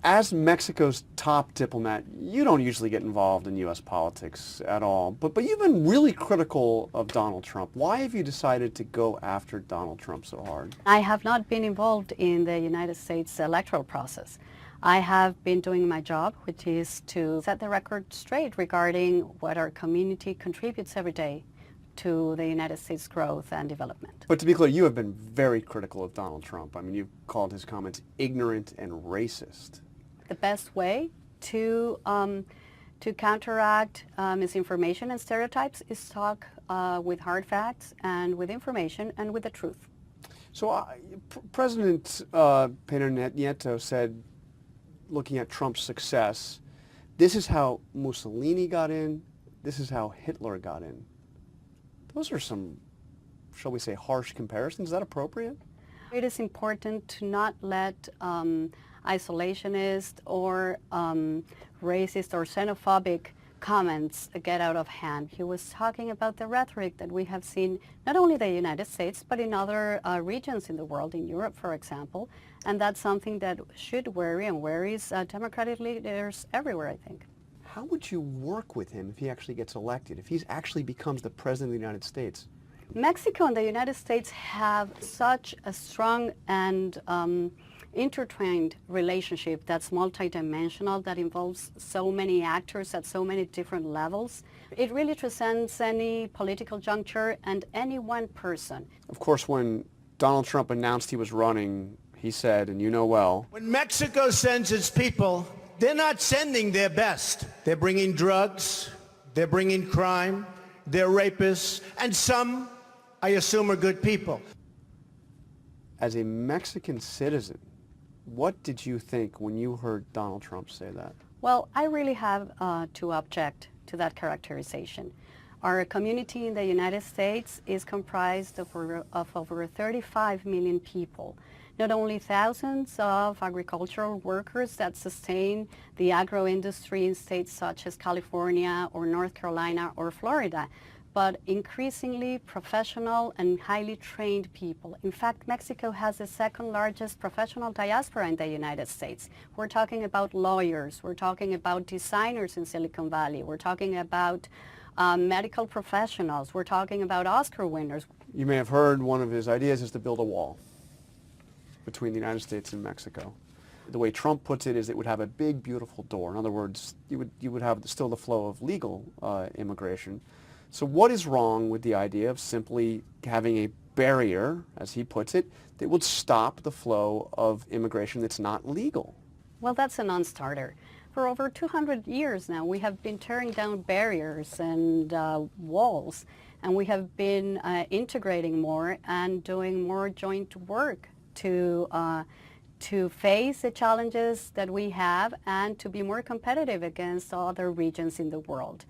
As Mexico's top diplomat, you don't usually get involved in U.S. politics at all, but you've been really critical of Donald Trump. Why have you decided to go after Donald Trump so hard? I have not been involved in the United States electoral process. I have been doing my job, which is to set the record straight regarding what our community contributes every day to the United States growth and development. But to be clear, you have been very critical of Donald Trump. I mean, you've called his comments ignorant and racist. The best way to counteract misinformation and stereotypes is talk with hard facts and with information and with the truth. So President Peña Nieto said, looking at Trump's success, this is how Mussolini got in, this is how Hitler got in. Those are some, shall we say, harsh comparisons. Is that appropriate? It is important to not let isolationist or racist or xenophobic comments get out of hand. He was talking about the rhetoric that we have seen not only in the United States but in other regions in the world, in Europe for example, and that's something that should worry and worries Democratic leaders everywhere, I think. How would you work with him if he actually gets elected, if he actually becomes the President of the United States? Mexico and the United States have such a strong and intertwined relationship that's multidimensional, that involves so many actors at so many different levels. It really transcends any political juncture and any one person. Of course, when Donald Trump announced he was running, he said, and you know well, when Mexico sends its people, they're not sending their best. They're bringing drugs, they're bringing crime, they're rapists, and some, I assume, are good people. As a Mexican citizen, what did you think when you heard Donald Trump say that? Well, I really have to object to that characterization. Our community in the United States is comprised of over 35 million people. Not only thousands of agricultural workers that sustain the agro industry in states such as California or North Carolina or Florida, but increasingly professional and highly trained people. In fact, Mexico has the second largest professional diaspora in the United States. We're talking about lawyers, we're talking about designers in Silicon Valley, we're talking about medical professionals, we're talking about Oscar winners. You may have heard one of his ideas is to build a wall between the United States and Mexico. The way Trump puts it is it would have a big, beautiful door. In other words, you would have still the flow of legal immigration. So what is wrong with the idea of simply having a barrier, as he puts it, that would stop the flow of immigration that's not legal? Well, that's a non-starter. For over 200 years now, we have been tearing down barriers and walls, and we have been integrating more and doing more joint work to face the challenges that we have and to be more competitive against other regions in the world.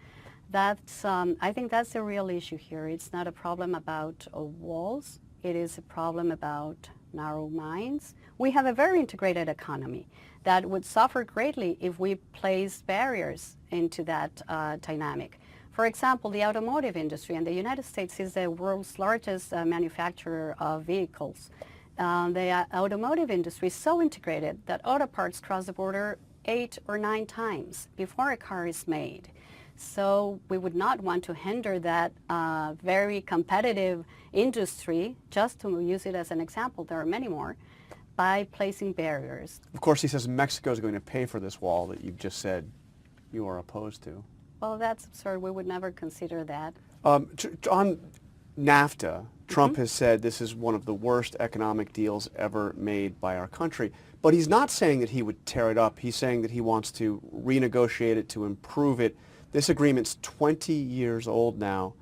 That's, I think that's the real issue here. It's not a problem about walls. It is a problem about narrow minds. We have a very integrated economy that would suffer greatly if we place barriers into that dynamic. For example, the automotive industry in the United States is the world's largest manufacturer of vehicles. The automotive industry is so integrated that auto parts cross the border 8 or 9 times before a car is made. So we would not want to hinder that very competitive industry, just to use it as an example, there are many more, by placing barriers. Of course, he says Mexico is going to pay for this wall that you've just said you are opposed to. Well, that's absurd. We would never consider that. On NAFTA, Trump has said this is one of the worst economic deals ever made by our country. But he's not saying that he would tear it up. He's saying that he wants to renegotiate it, to improve it. This agreement's 20 years old now.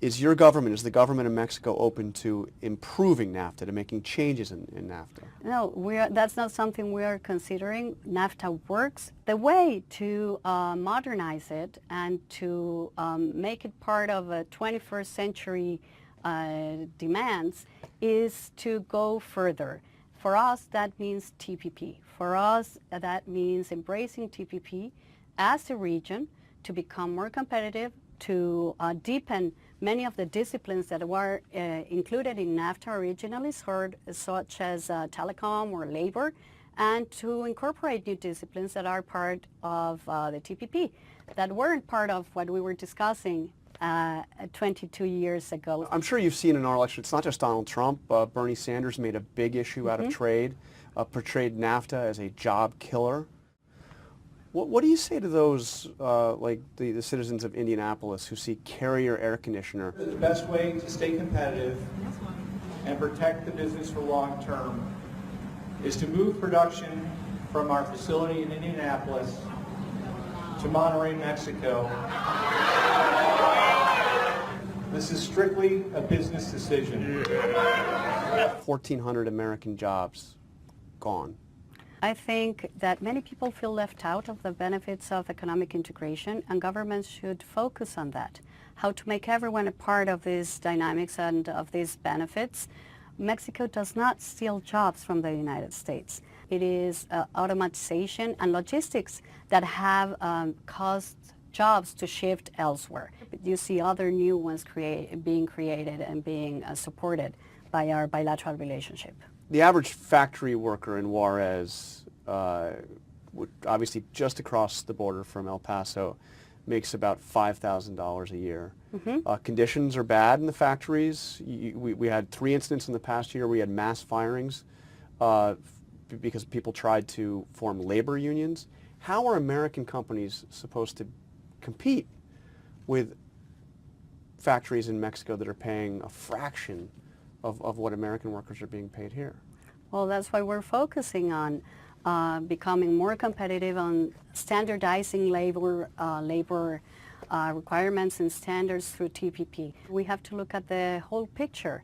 Is your government, is the government of Mexico open to improving NAFTA, to making changes in NAFTA? No, that's not something we are considering. NAFTA works. The way to modernize it and to make it part of a 21st century demands is to go further. For us, that means TPP. For us, that means embracing TPP as a region to become more competitive, to deepen many of the disciplines that were included in NAFTA originally, such as telecom or labor, and to incorporate new disciplines that are part of the TPP, that weren't part of what we were discussing 22 years ago. I'm sure you've seen in our election, it's not just Donald Trump. Bernie Sanders made a big issue out of trade, portrayed NAFTA as a job killer. What do you say to those, like the citizens of Indianapolis who see Carrier air conditioner? The best way to stay competitive and protect the business for long term is to move production from our facility in Indianapolis to Monterrey, Mexico. This is strictly a business decision. 1,400 American jobs gone. I think that many people feel left out of the benefits of economic integration, and governments should focus on that, how to make everyone a part of these dynamics and of these benefits. Mexico does not steal jobs from the United States. It is automatization and logistics that have caused jobs to shift elsewhere. You see other new ones being created and being supported by our bilateral relationship. The average factory worker in Juarez, obviously just across the border from El Paso, makes about $5,000 a year. Conditions are bad in the factories. We had 3 incidents in the past year. We had mass firings because people tried to form labor unions. How are American companies supposed to compete with factories in Mexico that are paying a fraction of what American workers are being paid here? Well, that's why we're focusing on becoming more competitive, on standardizing labor requirements and standards through TPP. We have to look at the whole picture.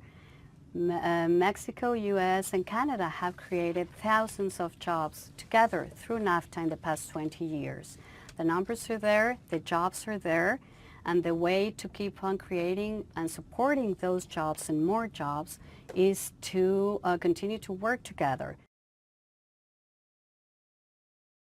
Mexico, US, and Canada have created thousands of jobs together through NAFTA in the past 20 years. The numbers are there, the jobs are there, and the way to keep on creating and supporting those jobs and more jobs is to continue to work together.